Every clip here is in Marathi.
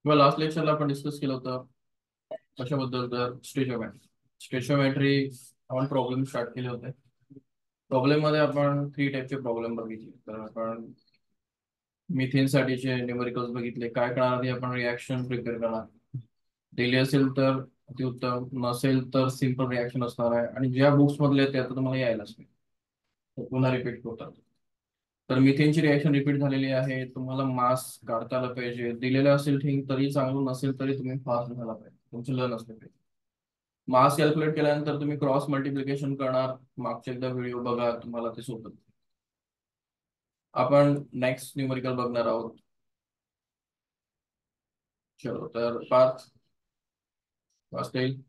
किंवा लास्ट लेक्चरला आपण डिस्कस केलं होतं कशाबद्दल, तर स्टेशोमेट्री आपण प्रॉब्लेम स्टार्ट केले होते. प्रॉब्लेम मध्ये आपण 3 टाईपचे प्रॉब्लेम बघितले. तर आपण मिथेन साठीचे न्यूमेरिकल्स बघितले. काय करणार आधी आपण रिॲक्शन प्रिपेअर करणार. दिली असेल तर अतिउत्तम, नसेल तर सिम्पल रिॲक्शन असणार आहे. आणि ज्या बुक्स मधले ते आता तुम्हाला यायलाच नाही, तर पुन्हा रिपीट होतात. तर मिथेनची रिॲक्शन रिपीट झालेली आहे. तुम्हाला मास काढता आला पाहिजे. दिलेलं असेल ठीक, तरी चांगलं, नसेल तरी तुम्ही फास्ट झाला पाहिजे, तुमचं लर्न असलं पाहिजे. मास कॅल्क्युलेट केल्यानंतर तुम्ही क्रॉस मल्टिप्लिकेशन करणार. मागच्या एकदा व्हिडिओ बघा, तुम्हाला ते सोपं. आपण नेक्स्ट न्यूमेरिकल बघणार आहोत. चलो, तर पाच वाजता येईल.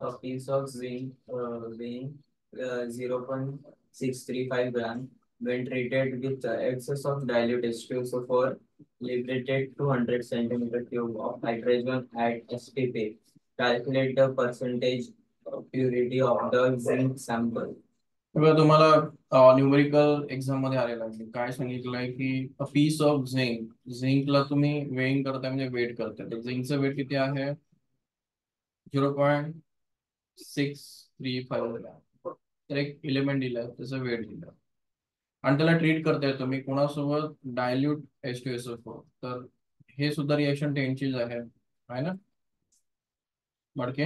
A piece of zinc weighing 0.635 gram when treated with excess of dilute H2SO4 liberated 200 centimeter cube of hydrogen at SPP. Calculate the percentage of purity of the zinc sample. बघा, तुम्हाला न्यूमेरिकल एक्झाम मध्ये आलेला आहे. काय सांगितलंय की अ पीस ऑफ झिंकला तुम्ही वेइंग करताय, म्हणजे वेट करताय. तर झिंकचं वेट किती आहे? 0.635 ग्रॅम. तर एक एलिमेंट दिलाय, त्याचं वेट दिलं आणि त्याला ट्रीट करताय तुम्ही कोणासोबत? Dilute H2SO4. तर हे सुद्धा रिएक्शन 10चीच आहे ना मडके?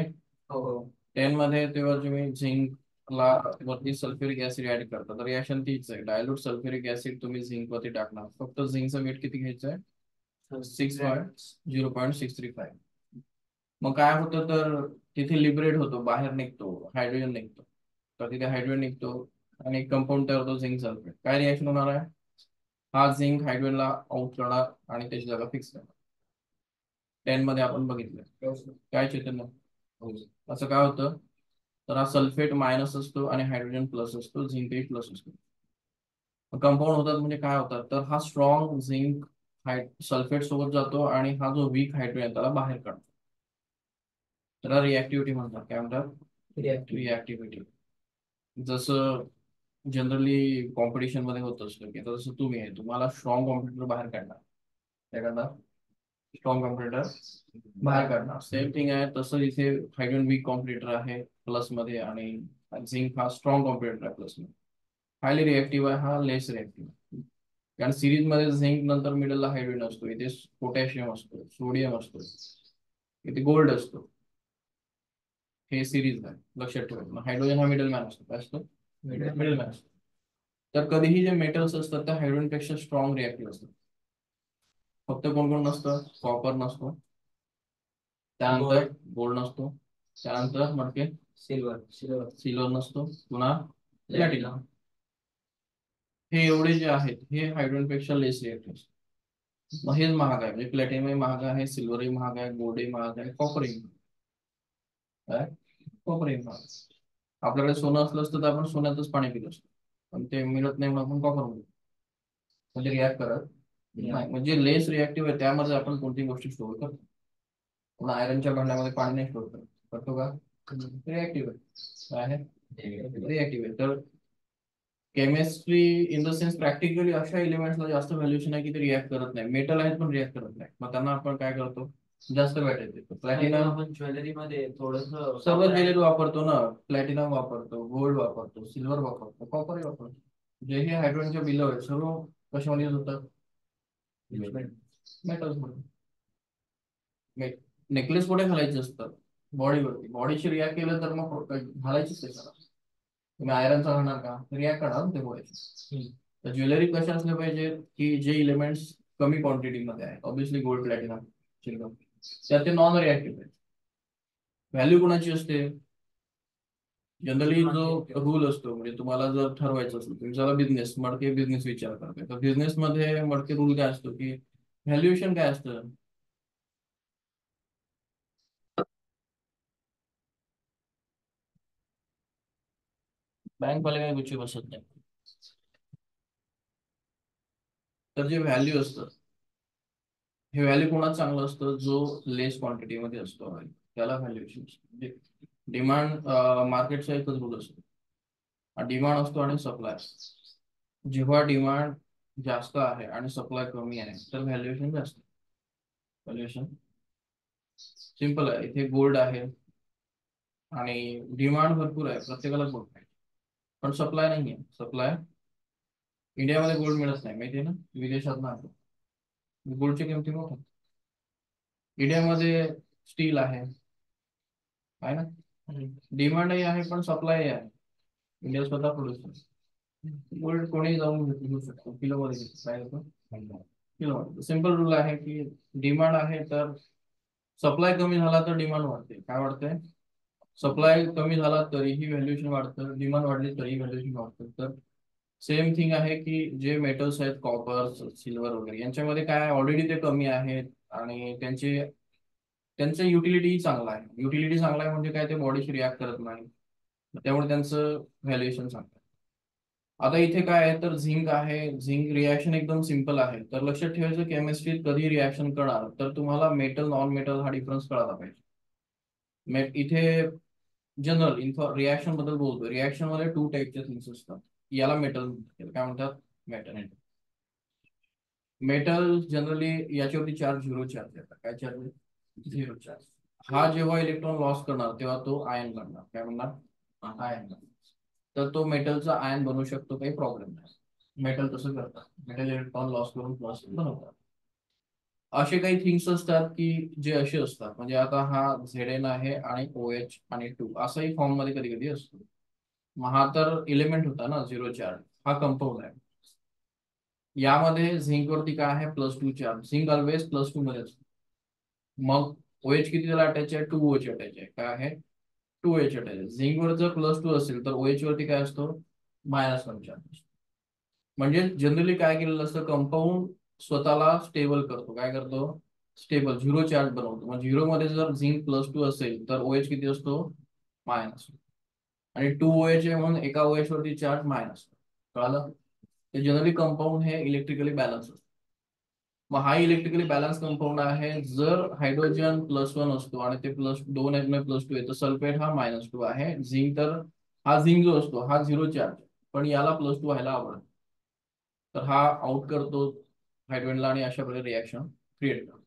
हो. 10 मध्ये तेव्हा तुम्ही झिंकला वरती सल्फ्युरिक ऍसिड ऍड करता, तर रिएक्शन तीच आहे. डायल्यूट सल्फ्युरिक ऍसिड तुम्ही झिंक वरती टाकणार. फक्त झिंकचं वेट किती घ्यायचं आहे? 0.635. मग काय होतं, तर तिथे लिबरेट होतो, बाहेर निघतो, हायड्रोजन निघतो. तर तिथे हायड्रोजन निघतो आणि एक कंपाऊंड तयार होतो, झिंक सल्फेट. काय रिएक्शन होणार आहे? हा झिंक हायड्रोजनला आउट करणार आणि त्याची जागा फिक्स करणार. 10 मध्ये आपण बघितलं काय चैतन्य. असं काय होतं, तर हा सल्फेट मायनस असतो आणि हायड्रोजन प्लस असतो, झिंकही प्लस असतो. कंपाऊंड होतात म्हणजे काय होतात, तर हा स्ट्रॉंग झिंक सल्फेट सोबत जातो आणि हा जो वीक हायड्रोजन त्याला बाहेर काढतो. त्याला रिॲक्टिव्हिटी म्हणतात. काय म्हणतात? रिॲक्टिव्हिटी. जसं जनरली कॉम्पिटिशन मध्ये होत असतं की आता जसं तुम्ही आहे, तुम्हाला स्ट्रॉंग कॉम्पिटिटर बाहेर काढणार. काय करणार? स्ट्रॉंग कॉम्पिटिटर बाहेर काढणार. सेम थिंग आहे. तसं इथे हायड्रोजन वीक कॉम्पिटिटर आहे प्लस मध्ये आणि झिंक हा स्ट्रॉंग कॉम्पिटिटर आहे प्लस मध्ये. हायली रिएक्टिव्ह आहे, हा लेस रिएक्टिव्ह. कारण सिरीज मध्ये झिंक नंतर मिडलला हायड्रोजन असतो, इथे पोटॅशियम असतो, सोडियम असतो, इथे गोल्ड असतो. हे सिरीज आहे, लक्षात ठेवा. हायड्रोजन हा मिडल मॅन असतो. काय असतो? मिडल मॅन असतो. तर कधीही जे मेटल्स असतात त्या हायड्रोजन पेक्षा स्ट्रॉंग रिएक्टिव्ह असतात. फक्त कोण कोण नसतं? कॉपर नसतो, त्यानंतर गोल्ड नसतो, त्यानंतर मडके सिल्वर नसतो, पुन्हा प्लॅटिनम. हे एवढे जे आहेत हे हायड्रोजन पेक्षा लेस रिएक्टिव्ह असतात. मग हेच महाग आहे, म्हणजे प्लॅटिनमही महाग आहे, सिल्वरही महाग आहे, गोल्डही महाग आहे, कॉपरही महाग आहे. कॉपरही महाग. आपल्याकडे सोनं असलं असतं तर आपण सोन्यातच पाणी पित असतो, पण ते मिळत नाही म्हणून आपण कॉपर पितो. म्हणजे रिॲक्ट करत नाही. म्हणजे लेस रिॲक्टिव्ह आहे, त्यामध्ये आपण कोणती गोष्टी स्टोअर करतो. पण आयरनच्या भांड्यामध्ये पाणी नाही स्टोअर करतो का? रिॲक्टिव्ह आहे. रिॲक्टिव्ह आहे. तर chemistry in the sense practically अशा एलिमेंट्सला जास्त व्हॅल्युएशन आहे की ते रिॲक्ट करत नाही. मेटल आहेत पण रिॲक्ट करत नाही. मग त्यांना आपण काय करतो? जास्त वेटेज देतो. प्लॅटिनम आपण ज्वेलरी मध्ये थोडस सर्व ज्वेलरी वापरतो ना. प्लॅटिनम वापरतो, गोल्ड वापरतो, सिल्वर वापरतो, कॉपरही वापरतो. जे हे हायड्रोजनच्या बिल आहेत सर्व कशामध्ये यूज होतात? मेटल्स मध्ये. नेकलेस कुठे घालायचे असतात? बॉडीवरती. बॉडीशी रिॲक्ट केलं तर मग घालायचीच कशाला? तुम्ही आयरनचा घालणार का? रिॲक्ट करणार ते बॉडीशी. तर ज्वेलरी कशा असल्या पाहिजे की जे इलेमेंट्स कमी क्वांटिटी मध्ये आहे. ऑब्विसली गोल्ड, प्लॅटिनम, सिल्वर, त्यात ते नॉन रिॲक्टिव्ह आहे. व्हॅल्यू कोणाची असते? जनरली जो रूल असतो, म्हणजे तुम्हाला जर ठरवायचं असतं, तुमचा बिझनेस, मडके बिझनेस विचार करते, तर बिझनेस मध्ये मडके रूल काय असतो की व्हॅल्युएशन काय असतं? बँक वाले काही गुच्ची बसत नाही. तर जे व्हॅल्यू असतं, हे व्हॅल्यू कोणाच चांगलं असतं? जो लेस क्वांटिटी मध्ये असतो त्याला व्हॅल्युएशन. म्हणजे डिमांड, मार्केटचा एकच रूल असतो, डिमांड असतो आणि सप्लाय. जेव्हा डिमांड जास्त आहे आणि सप्लाय कमी आहे तर व्हॅल्युएशन जास्त. व्हॅल्युएशन सिंपल आहे. इथे गोल्ड आहे आणि डिमांड भरपूर आहे, प्रत्येकाला गोल्ड आहे, पण सप्लाय नाही आहे. सप्लाय इंडियामध्ये गोल्ड मिळत नाही, माहिती आहे ना, विदेशात नाही. गोल्डची किमती मोठ्या. इंडियामध्ये स्टील आहे ना, डिमांडही आहे पण सप्लाय आहे. इंडिया स्वतः प्रोड्यूस. गोल्ड कोणी जाऊन घेऊ शकतो, किलोमध्ये घेतो, काय होतं किलोमध्ये. सिंपल रूल आहे की डिमांड आहे तर सप्लाय कमी झाला तर डिमांड वाढते. काय वाढते? सप्लाय कमी झाला तरीही व्हॅल्युएशन वाढतं, डिमांड वाढली तरीही व्हॅल्युएशन वाढतं. तर सेम थिंग आहे की जे मेटल्स आहेत, कॉपर, सिल्वर वगैरे, यांच्यामध्ये काय ऑलरेडी ते कमी आहेत आणि त्यांचं युटिलिटी चांगला आहे. युटिलिटी चांगला आहे म्हणजे काय, ते बॉडीशी रिॲक्ट करत नाही, त्यामुळे त्यांचं व्हॅल्युएशन चांगलं आहे. आता इथे काय आहे तर झिंक आहे. झिंक रिॲक्शन एकदम सिंपल आहे. तर लक्षात ठेवायचं केमिस्ट्रीत कधी रिॲक्शन करणार तर तुम्हाला मेटल नॉन मेटल हा डिफरन्स कळाला पाहिजे. इथे जनरल रिॲक्शन बद्दल बोलतोय. रिॲक्शन मध्ये 2 टाईपचे थिंग्स असतात. याला मेटल म्हणतात. काय म्हणतात? मेटल. मेटल जनरली याच्यावरती चार्ज 0 चार्ज येतात. काय चार्ज? 0 चार्ज. हा जेव्हा इलेक्ट्रॉन लॉस करणार तेव्हा तो आयन बनणार. काय बनणार? आयन. तर तो मेटलचा आयन बनवू शकतो, काही प्रॉब्लेम नाही. मेटल तसं करतात, मेटल इलेक्ट्रॉन लॉस करून प्लस बनवतात. असे काही थिंग्स असतात की जे असे असतात, म्हणजे आता हा Zn आहे आणि OH आणि 2 असाही फॉर्म मध्ये कधी कधी असतो. मग हा तर एलिमेंट होता ना 0 चार्ज, हा कंपाऊंड आहे. यामध्ये झिंक वरती काय आहे? +2 चार्ज. झिंक ऑलवेज +2 मध्ये असतो. मग OH किती त्याला अटॅच आहे? 2OH अटॅच आहे. काय आहे? 2OH अटॅच आहे. झिंक वर जर +2 असेल तर OH वरती काय असतो? -1 चार्ज. म्हणजे जनरली काय केलेलं असतं, कंपाऊंड स्वतःला स्टेबल करतो. काय करतो? स्टेबल 0 चार्ज बनवतो. मग 0 मध्ये जर झिंक +2 असेल तर OH किती असतो? मायनस. आणि 2OH आहे म्हणून एका OH वरती चार्ज मायनस. कळालं? ते जनरली कंपाऊंड हे इलेक्ट्रिकली बॅलन्स असतो. मग हा इलेक्ट्रिकली बॅलन्स कंपाऊंड आहे. जर हायड्रोजन +1 असतो आणि ते +2 आहे, +2 आहे, तर सल्फेट हा -2 आहे. झिंक तर हा झिंक जो असतो हा 0 चार्ज, पण याला +2 व्हायला आवडतं, तर हा आउट करतो हायड्रोजनला आणि अशा प्रकारे रिॲक्शन क्रिएट करतो.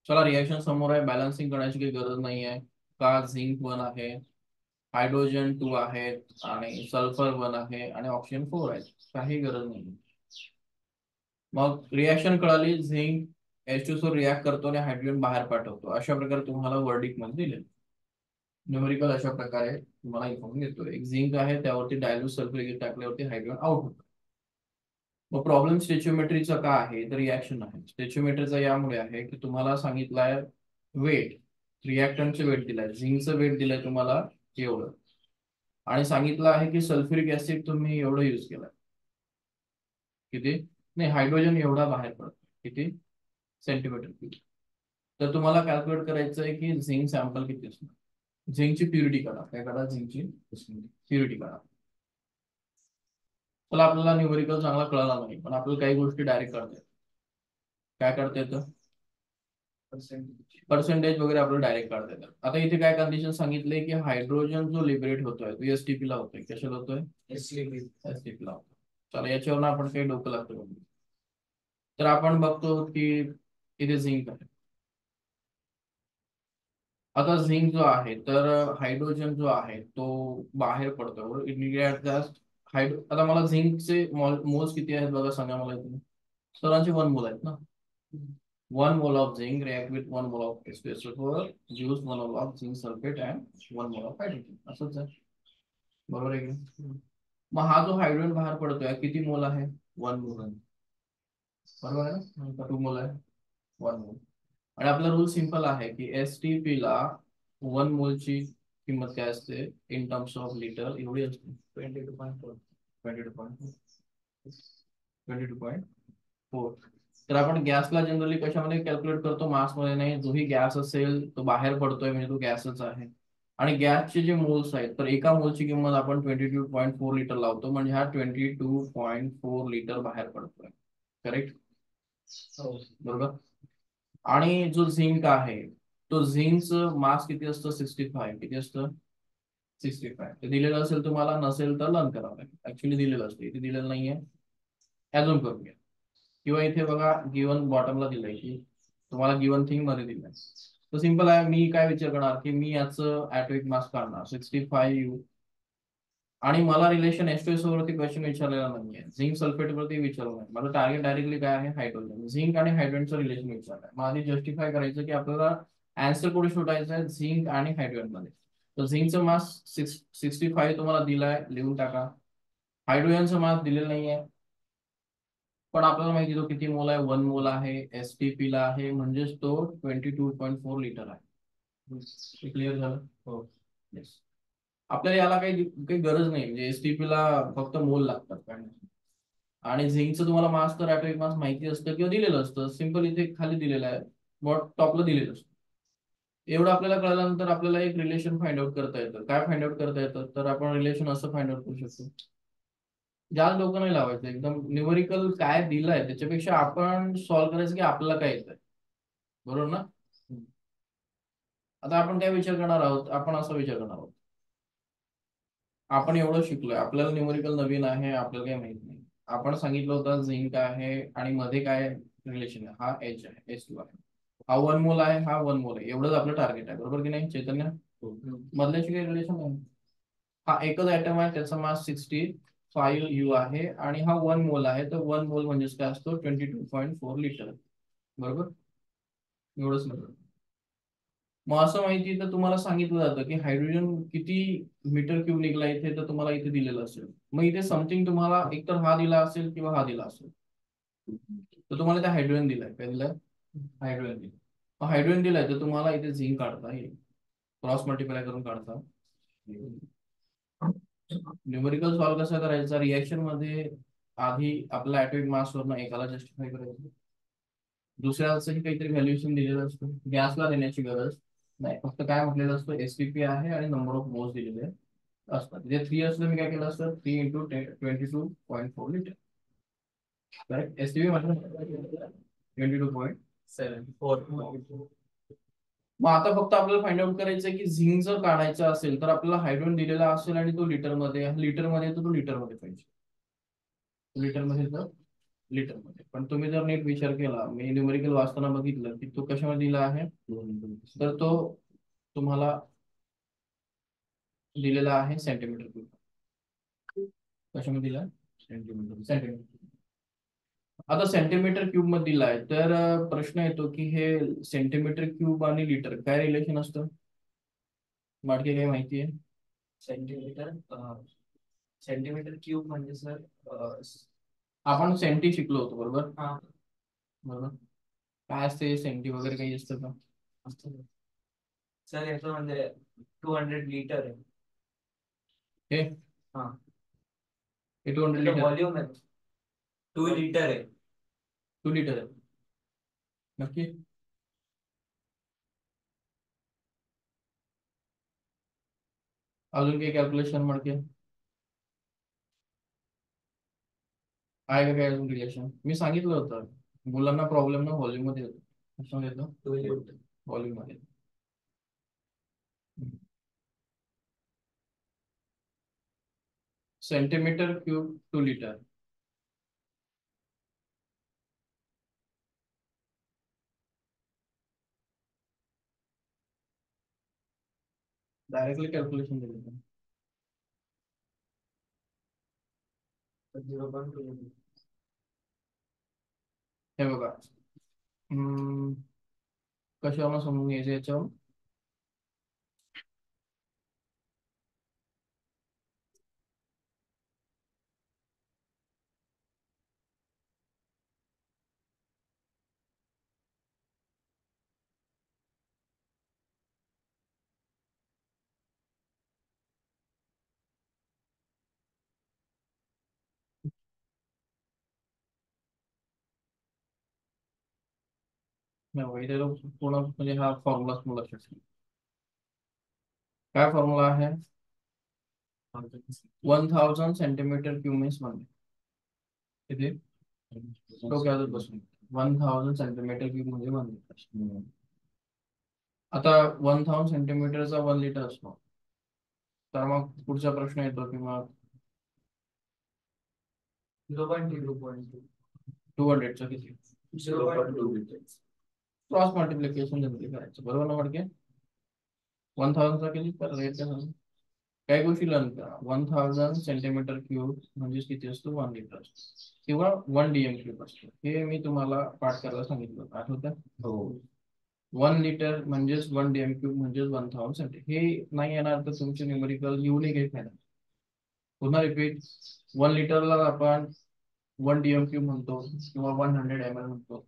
चला, रिॲक्शन समोर आहे, बॅलन्सिंग करण्याची काही गरज नाही आहे. का झिंक 1 आहे, हायड्रोजन 2 आहेत आणि सल्फर 1 आहे आणि ऑक्सिजन 4 आहे, काही गरज नाही. मग रिॲक्शन कळाली, झिंक H2SO रिॲक्ट करतो आणि हायड्रोजन बाहेर पाठवतो. अशा प्रकारे तुम्हाला वर्डिक मध्ये दिले. न्यूमेरिकल अशा प्रकारे तुम्हाला इन्फॉर्मेशन देतो. एक झिंक आहे, त्यावरती डायल्यूट सल्फ्युरिक टाकल्यावरती हायड्रोजन आउट होतो. मग प्रॉब्लेम स्टेचिओमेट्रीचा का आहे? तर रिॲक्शन आहे. स्टेचिओमेट्रीचा यामुळे आहे की तुम्हाला सांगितलंय वेट, रिॲक्टंटचे वेट दिलाय, झिंकचं वेट दिलंय तुम्हाला एवढं, आणि सांगितलं आहे की सल्फ्युरिक ऍसिड तुम्ही एवढं युज केलं. किती? नाही, हायड्रोजन एवढा बाहेर पडतो. किती? Centimetre cube. तर तुम्हाला कॅल्क्युलेट करायचं आहे की झिंक सॅम्पल किती असणार. झिंकची प्युरिटी काढा. काय काढा? झिंकची प्युरिटी काढा. चला, आपल्याला न्यूमेरिकल चांगला कळाला नाही, पण आपल्याला काही गोष्टी डायरेक्ट करता येतात. काय करता येतं? पर्सेंटेज वगैरे आपल्याला डायरेक्ट काढता येतात. आता इथे काय कंडिशन सांगितले की हायड्रोजन जो लिबरेट होतोय तो STP ला होतोय. कशाला होतोय? STP ला होतोय. चला, याच्यावर आपण काही डोकं लागतो. तर आपण बघतो की इथे झिंक आहे. आता झिंक जो आहे तर हायड्रोजन जो आहे तो बाहेर पडतो. आता मला झिंकचे मोल्स किती आहेत बघा, सांगा मला इथे. सरांचे 1 मोल आहेत ना. 1 mole of zinc react with 1 mole of H2SO4, gives 1 mole of zinc sulfate and 1 mole of hydrogen. असंच आहे, बरोबर आहे की? मग हा जो हायड्रोजन बाहेर पडतोय किती मोल आहे? 1 मोल. बरोबर आहे ना? 2 मोल आहे, 1 मोल. आणि आपला रूल सिंपल आहे की STP ला 1 मोलची किंमत काय असते इन टर्म्स ऑफ लिटर? एवढी असते, 22.4. 22.4. तर आपण गॅसला जनरली कशामध्ये कॅल्क्युलेट करतो? मास मध्ये नाही. जोही गॅस असेल तो बाहेर पडतोय म्हणजे तो गॅसच आहे. आणि गॅसचे जे मोल्स आहेत तर एका मोलची किंमत आपण 22.4 लिटर लावतो, म्हणजे हा 22.4 लिटर बाहेर पडतोय. करेक्ट? बरोबर. आणि जो झिंक आहे तो झिंकचं मास किती असतं? 65. किती असतं? 65. ते दिलेलं असेल तुम्हाला, नसेल तर लर्न करावं लागेल. ऍक्च्युली दिलेलं असतं, इथे दिलेलं नाहीये, ऍझूम करून घ्या. किंवा इथे बघा गिवन बॉटमला दिलंय की तुम्हाला गिवन थिंग मध्ये दिलंय. तर सिंपल आहे, मी काय विचार करणार की मी याचं ऍटॉमिक मास काढणार 65U, आणि मला रिलेशन H2SO वरती क्वेश्चन विचारलेला नाहीये, झिंक सल्फेट वरती विचारलं नाही, माझं टार्गेट डायरेक्टली काय आहे, हायड्रोजन. झिंक आणि हायड्रोजनचं रिलेशन विचारलंय, मग आधी जस्टिफाय करायचं की आपल्याला आन्सर कुठे शोधायचं आहे, झिंक आणि हायड्रोजन मध्ये. तर झिंकचं मास 65 तुम्हाला दिलाय, लिहून टाका. हायड्रोजनचं मास दिलेलं नाहीये, पण आपल्याला माहिती तो किती मोल आहे, 1 मोल आहे, STP ला आहे, म्हणजेच तो 22.4 लिटर आहे. क्लिअर झालं? हो. येस. आपल्याला याला काही काही गरज नाही, म्हणजे STP ला फक्त मोल लागतात काय नाही. आणि झिंकचं तुम्हाला मास तर ऍटॉमिक मास माहिती असतं किंवा दिलेलं असतं, सिंपल इथे खाली दिलेलं आहे, मग टॉपला दिलेलं असतं. एवढं आपल्याला कळल्यानंतर आपल्याला एक रिलेशन फाइंड आउट करता येतं. काय फाइंड आउट करता येतं, तर आपण रिलेशन असं फाइंड आउट करू शकतो. जास्त डोकं नाही लावायचं, एकदम न्यूमरिकल काय दिलंय त्याच्यापेक्षा आपण सॉल्व्ह करायचं की आपल्याला काय येतंय. बरोबर ना? आता आपण काय विचार करणार आहोत, आपण असा विचार करणार आहोत, आपण एवढं शिकलोय, आपल्याला न्यूमरिकल नवीन आहे, आपल्याला काही माहित नाही. आपण सांगितलं होतं झिंक आहे आणि मध्ये काय रिलेशन आहे, हा H आहे, H2 आहे, हा 1 मोल आहे, हा 1 मोल आहे, एवढंच आपलं टार्गेट आहे. बरोबर की नाही चैतन्य? मधल्याची काही रिलेशन नाही. हा एकच ऍटम आहे, त्याचा मास 65U आहे आणि हा 1 मोल आहे, तर 1 मोल म्हणजेच काय असतो, 22.4 लिटर. बरोबर, एवढंच नाही. मग असं माहिती तर तुम्हाला सांगितलं जातं की हायड्रोजन किती मीटर क्यूब निघला इथे, तर तुम्हाला इथे दिलेलं असेल. मग इथे समथिंग तुम्हाला एकतर हा दिला असेल किंवा हा दिला असेल, तर तुम्हाला इथे हायड्रोजन दिलाय, काय दिलाय, हायड्रोजन दिलं. मग हायड्रोजन दिलाय तर तुम्हाला इथे झिंक काढता येईल, क्रॉस मल्टिप्लाय करून काढता. न्यूमेरिकल सॉल्व कसा करायचा, रिएक्शन मध्ये आधी आपल्या ऍटॉमिक मास वरनं एकाला जस्टिफाय करायचं, दुसऱ्याचंही काहीतरी व्हॅल्युएशन दिलेलं असतं. गॅसला देण्याची गरज नाही, फक्त काय म्हटलेलं असतं, STP आहे आणि नंबर ऑफ मोल्स दिलेले असतात. जे 3 असलं मी काय केलं असतं, 3 इंटू 22.4 लिटर. करेक्ट, STP म्हटलं 22.74. मग आता फक्त आपल्याला फाइंड आउट करायचं आहे की झिंक जर काढायचं असेल तर आपल्याला हायड्रोजन दिलेला असेल आणि तो लिटरमध्ये, लिटरमध्ये तर तो लिटरमध्ये पाहिजे, लिटरमध्ये तर लिटरमध्ये. पण तुम्ही जर नीट विचार केला, मी न्यूमेरिकल वाचताना बघितलं की तो कशामध्ये दिला आहे, तर तो तुम्हाला दिलेला आहे सेंटीमीटर क्यूब. कशामध्ये दिला, सेंटीमीटर. आता सेंटीमीटर क्यूब मध्ये दिलाय, तर प्रश्न येतो की हे सेंटीमीटर क्यूब आणि लिटर काय रिलेशन असतं, माडके काय माहिती आहे? सेंटीमीटर सेंटीमीटर क्यूब म्हणजे सर, आपण सेंटी शिकलो होतो, बरोबर? हा बरोबर. काय असते सेंटी वगैरे काही असतं का? असतं सर, याचं म्हणजे 200 लिटर आहे. हे हा, 200 लिटर, व्हॉल्यूम आहे, 2 लिटर आहे. 2 लिटर आहे नक्की? अजून काही कॅल्क्युलेशन मडके आहे का, काय अजून रिलेशन? मी सांगितलं होतं मुलांना प्रॉब्लेम ना व्हॉल्यूम मध्ये येतो, कशामध्ये येतो, 2 लिटर. व्हॉल्यूम मध्ये. Centimetre cube 2 litre, directly calculation दिलं. 0.2. हे बघा, कशावर समजून घ्यायचं याच्यावर, इथे पूर्ण म्हणजे हा फॉर्म्युला तुम्हाला लक्षात ठेवा. काय फॉर्म्युला आहे, 1000 सेंटीमीटर क्यूब मीन्स मध्ये किती, डोक्यावर बसून 1000 सेंटीमीटर क्यूब म्हणजे 1 लिटर. आता 1000 सेंटीमीटरचा 1 लिटर असतो, तर मग पुढचा प्रश्न येतो की मग 0.2. 200चा किती, 0.2 लिटर. क्रॉस मल्टिप्लिकेशन जनरली करायचं, बरोबर ना मडके? 1000 चा केली तर रेट काय झालं? काही गोष्टी लर्न करा. 1000 सेंटीमीटर क्यूब म्हणजे किती असतो? 1 लिटर किंवा 1 DM क्यूब असतो. हे मी तुम्हाला पाठ करायला सांगितलं, आठवतं? हो. 1 लिटर म्हणजेच 1 DM क्यूब म्हणजेच 1000 हे नाही येणार तर तुमचे न्यूमेरिकल येऊ नये काही फायदा. पुन्हा रिपीट, 1 लिटरला आपण 1 DM क्यूब म्हणतो किंवा 100 ml म्हणतो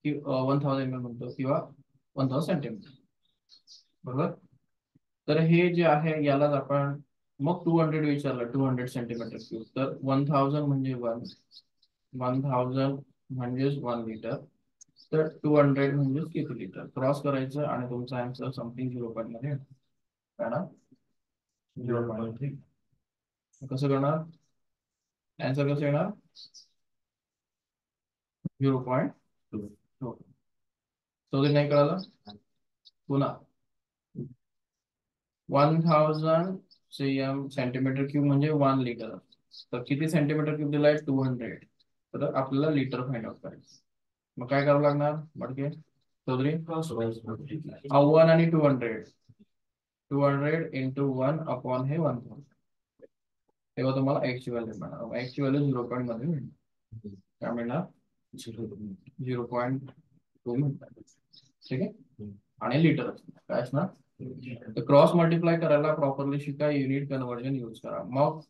किंवा 1000 ml म्हणतो किंवा 1000 सेंटीमीटर, बरोबर? तर हे जे आहे यालाच आपण मग 200 विचारलं, 200 सेंटीमीटर क्यूब तर 1000 म्हणजे 1000 म्हणजेच 1 लिटर, तर 200 म्हणजेच किती लिटर? क्रॉस करायचं आणि तुमचा आन्सर समथिंग 0.मध्ये काय ना 0.3. कसं करणार? आन्सर कसं येणार? 0.2. तो नाही कळालं? पुन्हा 1000 सेंटीमीटर क्यूब म्हणजे 1 लिटर, तर किती सेंटीमीटर क्यूब दिलाय? 200. तर आपल्याला लिटर फाइंड आउट करायचं. मग काय करावं लागणार मडके चौधरी? वन आणि 200, 200 इंटू 1 अपॉन हे 1000, तेव्हा तुम्हाला एक्सची व्हॅल्यू मिळणार. एक्सची व्हॅल्यू 0.मध्ये मिळणार. काय मिळणार? 0.2 मिळणार. ठीक आहे. आणि लिटर काय असणार? तर क्रॉस मल्टिप्लाय करायला प्रॉपरली शिका, युनिट कन्व्हर्जन यूज करा. मग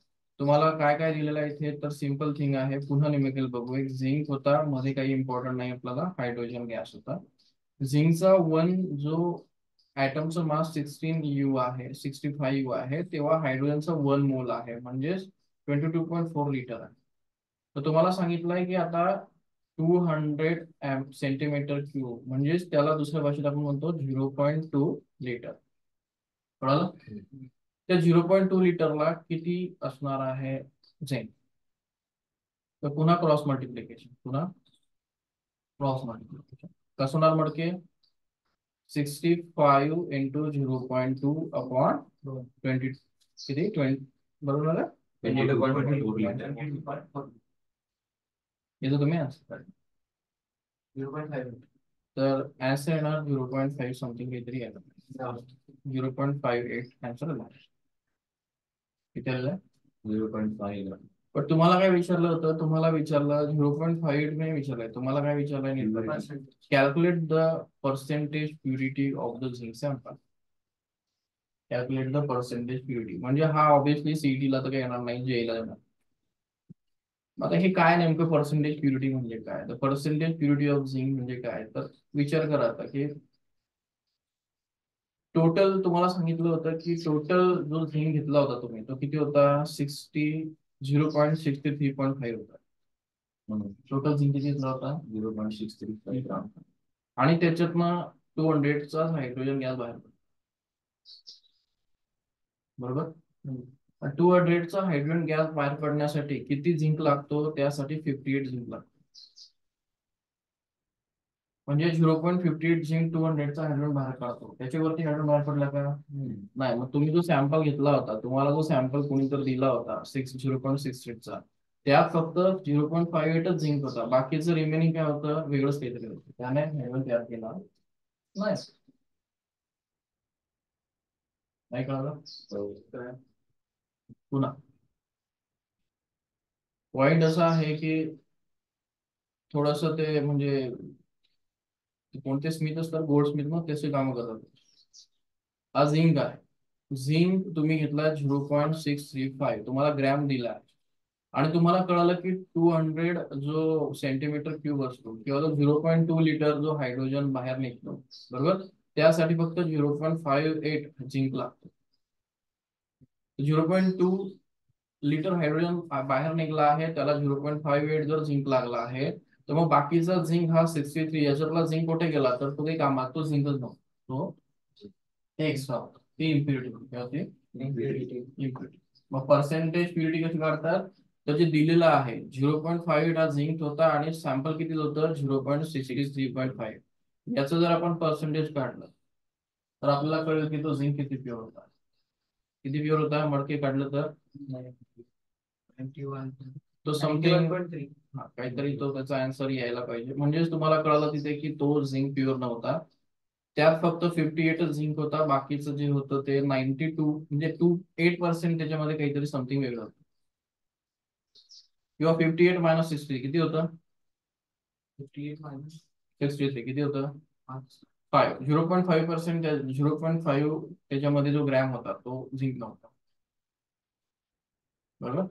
तुम्हाला काय काय दिलेलं आहे इथे? तर सिंपल थिंग आहे. पुन्हा निमेकल बघू. एक झिंक होता, मध्ये काही इम्पॉर्टंट नाही आपल्याला, हायड्रोजन गॅस होता. झिंकचा जो ऍटमचं मास 16 U आहे, 65 U आहे, तेव्हा हायड्रोजनचा 1 मोल आहे, म्हणजे 22.4 लिटर आहे. तर तुम्हाला सांगितलंय की आता 200 सेंटीमीटर क्यूब म्हणजेच त्याला दुसऱ्या भाषेत आपण म्हणतो 0.2 लिटर. कळालं? त्या 0.2 लिटरला किती असणार आहे झिंक? तर पुन्हा क्रॉस मल्टिप्लिकेशन, कसं होणार मडके? 65 इंटू 0.2 अपॉन 20, किती 20, बरोबर आहे? 22.4 याचं तुम्ही आन्सर 0.5, तर आन्सर येणार 0.5 समथिंग काहीतरी येणार, 0.58 आन्सर आला. किती आलं? 0.5. पण तुम्हाला काय विचारलं होतं? तुम्हाला विचारलं 0.5 नाही विचारलंय, तुम्हाला काय विचारलंय? Calculate the percentage purity of the zinc sample. Calculate the percentage purity म्हणजे हा ऑब्विसली सीईटी ला तर काही येणार नाही, जेईला येणार. आता हे काय नेमकं पर्सेंटेज प्युरिटी म्हणजे काय? तर पर्सेंटेज प्युरिटी ऑफ झिंक म्हणजे काय? तर विचार करा आता की टोटल तुम्हाला सांगितलं होतं की टोटल जो झिंक घेतला होता तुम्ही तो किती होता? 0.63.5 होता. टोटल झिंक किती घेतला होता? 0.63 आणि त्याच्यातनं 200चा हायड्रोजन गॅस बाहेर पडला, बरोबर? 200चा हायड्रोजन गॅस बाहेर पडण्यासाठी किती झिंक लागतो? त्यासाठी 58 झिंक लागतो. म्हणजे 0.58 झिंक 200चा हायड्रोजन बाहेर काढतो. त्याच्यावरती हायड्रोजन बाहेर पडला का? नाही. मग तुम्ही जो सॅम्पल घेतला होता, तुम्हाला जो सॅम्पल कोणीतरी दिला होता 0.68चा, त्यात फक्त 0.58च झिंक होता, बाकीचं रिमेनिंग काय होतं? वेगळंच काहीतरी होतं. त्याने हायड्रोजन तयार केला नाही. नाही कळालं? पुन्हा पॉइंट असा आहे की थोडस ते म्हणजे कोणते स्मिथ असतात, गोल्ड स्मिथ, मग त्याचे कामं करतात. हा झिंक आहे. झिंक तुम्ही घेतला 0.635, तुम्हाला ग्रॅम दिला आणि तुम्हाला कळालं की 200 जो सेंटीमीटर क्यूब असतो किंवा जो 0.2 लिटर जो हायड्रोजन बाहेर निघतो, बरोबर, त्यासाठी फक्त 0.58 झिंक लागतो. 0.2 लिटर हायड्रोजन बाहेर निघला आहे, त्याला 0.58 जर झिंक लागला आहे, तर मग बाकीचा झिंक हा 63 याच्यातला झिंक कुठे गेला? तर तो काही कामात तो झिंकच नव्हतो, तो एक्स्ट्रा होता, ती इम्प्युरिटी होती. इम्प्युरिटी. मग पर्सेंटेज प्युरिटी कशी काढतात? तर जे दिलेलं आहे 0.5 हा झिंक होता आणि सॅम्पल किती होतं? 0.63.5. याचं जर आपण पर्सेंटेज काढलं तर आपल्याला कळेल की तो झिंक किती प्युअर होता. किती प्युअर होता मडके काढलं तर? 91. तो समथिंग काहीतरी तो त्याचा आन्सर यायला पाहिजे. म्हणजेच तुम्हाला कळलं तिथे की तो झिंक प्युअर नव्हता. त्यात फक्त 58 झिंक होता, बाकीचं जे होतं ते 92 म्हणजे 8% त्याच्यामध्ये काहीतरी समथिंग वेगळं होतं. किंवा 58 मायनस 63 किती होतं? 58 मायनस 63 किती होतं? 5. 0.5%, 0.5 त्याच्यामध्ये जो ग्रॅम होता तो झिंक नव्हता. बरोबर.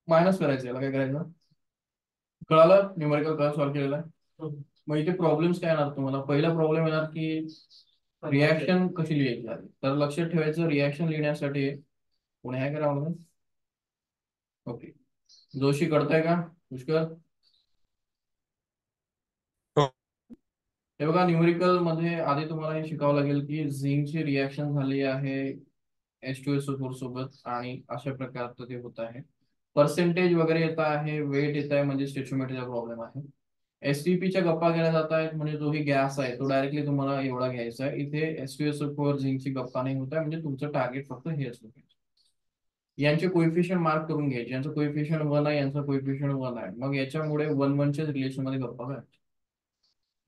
मायनस करायचं, याला काय करायचं? कळालं न्यूमेरिकल काय सॉल्व्ह केलेलं आहे? मग इथे प्रॉब्लेम्स काय येणार तुम्हाला? पहिला प्रॉब्लेम येणार की रिॲक्शन कशी लिहायची आहे. तर लक्षात ठेवायचं रिॲक्शन लिहिण्यासाठी कोणी आहे का राहून? ओके, जोशी करताय का पुष्कर? हे बघा, न्यूमेरिकल मध्ये आधी तुम्हाला हे शिकावं लागेल की झिंकची रिॲक्शन झाली आहे H2SO4 सोबत आणि अशा प्रकारचं ते होत आहे. पर्सेंटेज वगैरे येत आहे, वेट येत आहे, म्हणजे स्टेचोमेट्रीचा प्रॉब्लेम आहे. एसटीपीच्या गप्पा केल्या जात आहेत, म्हणजे जो ही गॅस आहे तो डायरेक्टली तुम्हाला एवढा घ्यायचा आहे. इथे H2SO4 झिंकची गप्पा नाही होत आहे, म्हणजे तुमचं टार्गेट फक्त हे असलं पाहिजे. यांचे कोइफिशियंट मार्क करून घ्यायचे. यांचं कोइफिशियंट 1 आहे, यांचं कोइफिशियंट 1 आहे. मग याच्यामुळे 1-1च्या रिलेशन मध्ये गप्पा करायच्या.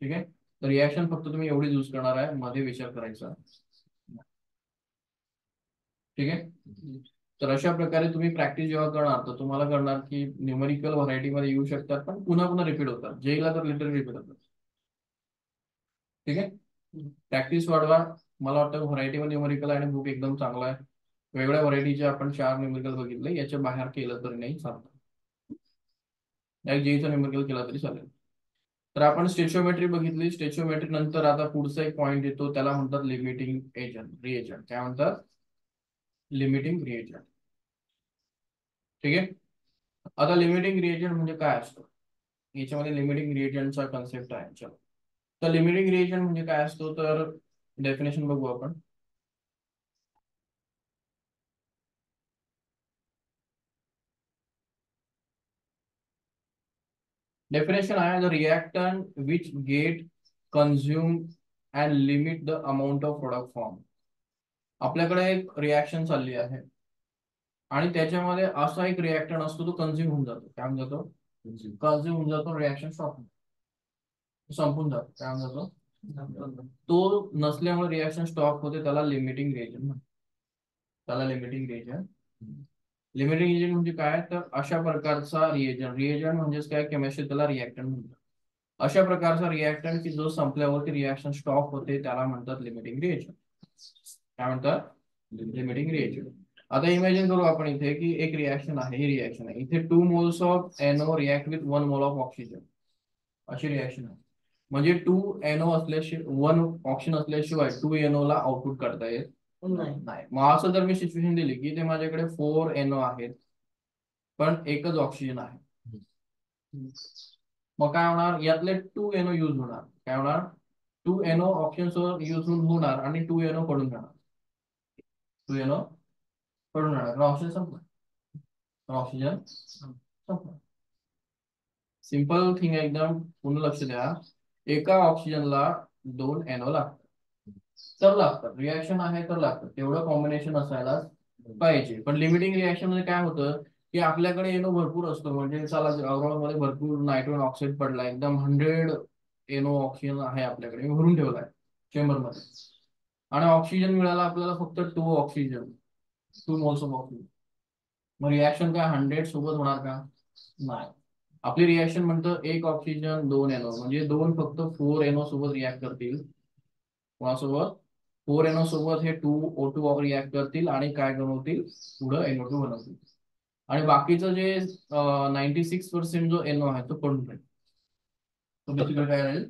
ठीक आहे. तर रिॲक्शन फक्त तुम्ही एवढी यूज करणार आहे, मध्ये विचार करायचा. ठीक आहे. तर अशा प्रकारे तुम्ही प्रॅक्टिस जेव्हा करणार तर तुम्हाला करणार की न्यूमेरिकल व्हरायटी मध्ये येऊ शकतात, पण पुन्हा पुन्हा रिपीट होतात. जेला तर लिटरली रिपीट होतात. ठीक आहे. प्रॅक्टिस वाढवा. मला वाटतं व्हरायटी मध्ये न्यूमेरिकल आणि बुक एकदम चांगला आहे. वेगळ्या व्हरायटीचे आपण 4 न्यूमेरिकल बघितले, याच्या बाहेर केलं तरी नाही चालतं. जेईचं न्यूमेरिकल केला तरी चालेल. तर आपण स्टेचोमेट्री बघितली. स्टेचोमेट्री नंतर आता पुढचा एक पॉईंट येतो, त्याला म्हणतात लिमिटिंग एजंट, रिएजंट. काय म्हणतात? Limiting reagent. ठीक आहे. आता लिमिटिंग रिएजंट म्हणजे काय असतं? याच्यामध्ये लिमिटिंग रिएजंटचा कन्सेप्ट आहे. चलो, तर लिमिटिंग रिएजंट म्हणजे काय असतो, तर डेफिनेशन बघू आपण. डेफिनेशन आहे the reactant which get consume and limit the amount of product form. आपल्याकडे एक रिॲक्शन चालली आहे आणि त्याच्यामध्ये असा एक रिॲक्टंट असतो, तो कंझ्युम होऊन जातो. काय होऊन जातो? कंझ्युम होऊन जातो, रिॲक्शन स्टॉप संपून जातो. काय होऊन जातो? तो नसल्यामुळे रिॲक्शन स्टॉप होते, त्याला लिमिटिंग रिएजंट म्हणतात. त्याला लिमिटिंग रिएजंट. लिमिटिंग एजंट म्हणजे काय? तर अशा प्रकारचा रिएजंट. रिएजंट म्हणजेच काय? केमिस्ट्री त्याला रिएक्टंट म्हणतात. अशा प्रकारचा रिएक्टंट की जो संपल्यावरती रिॲक्शन स्टॉप होते त्याला म्हणतात लिमिटिंग रिएजंट. काय म्हणतात? Limiting reagent. आता इमॅजिन करू आपण इथे की एक रिॲक्शन आहे. ही रिॲक्शन आहे, इथे 2 moles of NO react with 1 mole of oxygen. अशी रिॲक्शन आहे. म्हणजे 2 NO असल्याशिवाय 1 ऑक्सिजन असल्याशिवाय 2 NO ला आउटपुट करता येत नाही. मग असं जर मी सिच्युएशन दिली की ते माझ्याकडे 4 NO आहेत पण एकच ऑक्सिजन आहे, मग काय होणार? यातले 2 NO यूज होणार. काय होणार? 2 NO ऑक्सिजन सोबत यूज होणार आणि 2 NO पडून जाणार. 2 NO पडून जाणार, ऑक्सिजन संपला. ऑक्सिजन संपला. सिंपल थिंग आहे एकदम. पूर्ण लक्ष द्या. एका ऑक्सिजनला 2 NO लागतात. तर लागतात, रिॲक्शन आहे तर लागतात, तेवढं कॉम्बिनेशन असायला पाहिजे. पण लिमिटिंग रिॲक्शन मध्ये काय होतं की आपल्याकडे NO भरपूर असतो. म्हणजे चला ग्राउंड मध्ये भरपूर नायट्रोजन ऑक्साईड पडला, एकदम 100 NO ऑक्सिजन आहे आपल्याकडे, भरून ठेवलाय चेंबर मध्ये, आणि ऑक्सिजन मिळाला आपल्याला फक्त 2 ऑक्सिजन, 2 मोल्स ऑफ ऑक्सिजन. मग रिॲक्शन काय 100 सोबत होणार का? नाही. आपली रिॲक्शन म्हणतं 1 ऑक्सिजन 2 NO, म्हणजे 2 फक्त 4 NO सोबत रिॲक्ट करतील. कोणासोबत? 4 NO सोबत हे 2 O2 रिॲक्ट करतील आणि काय बनवतील? पुढं NO2 बनवतील. आणि बाकीचं जे 96% जो NO आहे तो पडून राहील. तो बेसिकली काय राहील?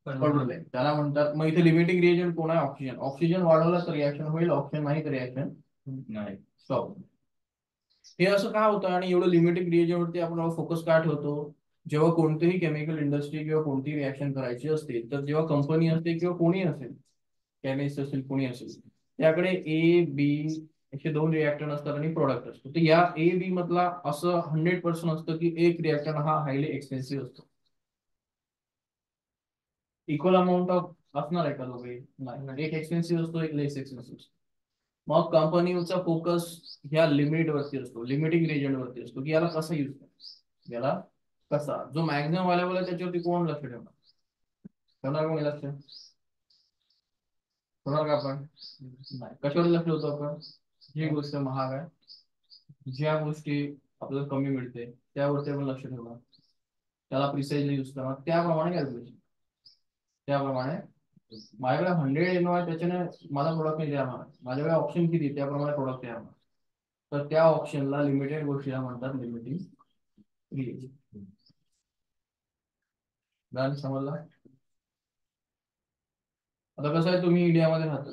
पडून राहील. त्याला म्हणतात. मग इथे लिमिटिंग रिएजंट कोण आहे? ऑक्सिजन. ऑक्सिजन वाढवला तर रिॲक्शन होईल, ऑक्सिजन नाही तर रिॲक्शन नाही, स्टॉप. हे असं का होतं आणि एवढं लिमिटिंग रिएजंटवरती आपण फोकस का ठेवतो? जेव्हा कोणतीही केमिकल इंडस्ट्री किंवा कोणतीही रिॲक्शन करायची असते, तर जेव्हा कंपनी असते किंवा कोणी असेल, केमिस्ट असेल कोणी असेल, त्याकडे A-B असे 2 रिॲक्टंट असतात आणि प्रोडक्ट असतो. तर या A-B मधला असं 100% असतं की एक रिॲक्टंट हा हायली एक्सपेन्सिव्ह असतो. इक्वल अमाऊंट ऑफ असणार आहे का दोघे? नाही. एक एक्सपेन्सिव्ह असतो, एक लेस एक्सपेन्सिव्ह असतो. मग कंपनीचा फोकस ह्या लिमिट वरती असतो, लिमिटिंग रिजन वरती असतो, की याला कसा यूज करायचा, याला कसा, जो मॅक्झिमम अवेलेबल आहे त्याच्यावरती कोण लक्ष ठेवणार, ठेवणार कोणी लक्ष, ठेवणार का आपण नाही. कशावर लक्ष ठेवतो आपण, जी गोष्ट महाग आहे, ज्या गोष्टी आपल्याला कमी मिळते त्यावरती आपण लक्ष ठेवणार, त्याला प्रिसाइजली यूज करणार, त्याप्रमाणे कॅल्क्युलेशन. त्याप्रमाणे माझ्याकडे 100 आहे त्याच्याने मला प्रोडक्ट नाही द्या मला, माझ्याकडे ऑप्शन किती त्याप्रमाणे प्रोडक्ट द्या मला. तर त्या ऑप्शनला लिमिटेड गोष्टीला म्हणतात लिमिटिंग रिएक्शन. गाणं समजला. आता कसं आहे, तुम्ही इंडियामध्ये राहता,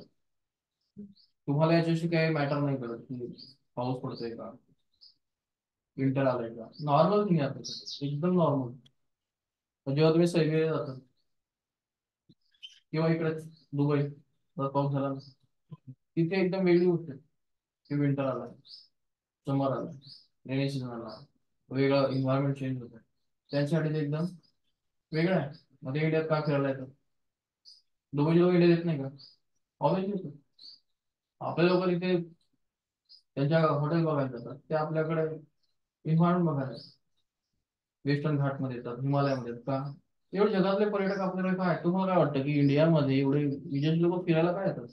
तुम्हाला याच्याशी काही मॅटर नाही करत की पाऊस पडतोय का, विंटर आलंय का, नॉर्मल थिंग आहे एकदम नॉर्मल. जेव्हा तुम्ही सैन्य जाता किंवा इकडे दुबई पाऊस झाला ना, तिथे एकदम वेगळी गोष्ट आहे की विंटर आला, समर आला, रेनी सीझन आला, वेगळं एन्व्हायरमेंट चेंज होतं, त्यांच्यासाठी ते एकदम वेगळं आहे. मग ते इंडियात का फिरायला येतात, दुबईचे लोक इंडियात येत नाही का, ऑब्विसली. आपले लोक तिथे त्यांच्या हॉटेल बघायला जातात, ते आपल्याकडे एन्व्हायरमेंट बघायला वेस्टर्न घाटमध्ये येतात, हिमालयामध्ये येतात का. एवढे जगातले पर्यटक आपल्याकडे काय, तुम्हाला काय वाटतं की इंडियामध्ये एवढे विदेशी लोक फिरायला काय येतात,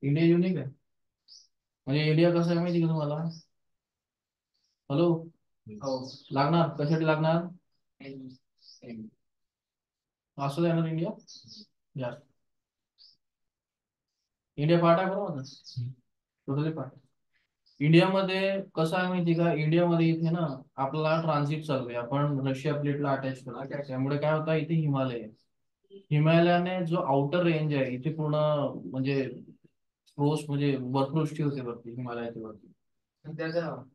इंडिया युनिक आहे. म्हणजे इंडिया कसं आहे माहिती का तुम्हाला, हॅलो, हो, लागणार कशासाठी लागणार, असं येणार इंडिया जास्त, इंडिया पार्ट आहे बरोबर ना, टोटली पार्ट. इंडियामध्ये कसं आहे माहिती का, इंडियामध्ये इथे ना आपला ट्रान्झिट चालू आहे, आपण रशिया प्लेटला अटॅच करतो, त्यामुळे काय होतं इथे हिमालय आहे. हिमालयाने जो आउटर रेंज आहे इथे पूर्ण म्हणजे फ्रोस्ट म्हणजे बर्फवृष्टी होते वरती हिमालयाच्या वरती.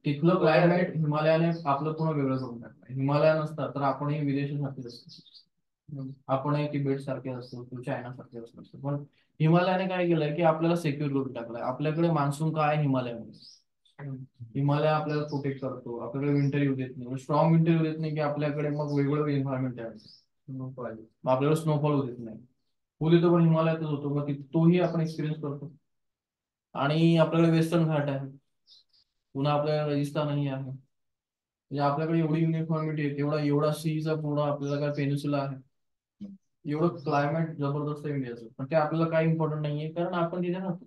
तिथलं क्लायमेट हिमालयाने आपलं पूर्ण वेगळं करून टाकलं. हिमालय नसतात तर आपणही विदेशासारखे असतो, आपणही तिबेट सारखे असतो किंवा चायना सारखे असतो. पण हिमालयाने काय केलंय की आपल्याला सेक्युर करून टाकलंय. आपल्याकडे मान्सून काय आहे हिमालयामध्ये, हिमालय आपल्याला प्रोटेक्ट करतो, आपल्याकडे विंटर येऊ देत नाही, स्ट्रॉंग विंटर येऊ देत नाही की आपल्याकडे मग वेगळं एन्व्हायरमेंट आहे, मग आपल्याला स्नोफॉल होऊ देत नाही. होली तो पण हिमालयातच होतो, मग तोही आपण एक्सपिरियन्स करतो. आणि आपल्याकडे वेस्टर्न घाट आहे, पुन्हा आपल्याला राजस्थानही आहे, म्हणजे आपल्याकडे एवढी युनिफॉर्मिटी आहे, एवढा एवढा सीचा पूर्ण आपल्याला काय पेनिसुला आहे, एवढं क्लायमेट जबरदस्त आहे इंडियाचं. पण ते आपल्याला काही इम्पॉर्टंट नाहीये कारण आपण तिथे राहतो,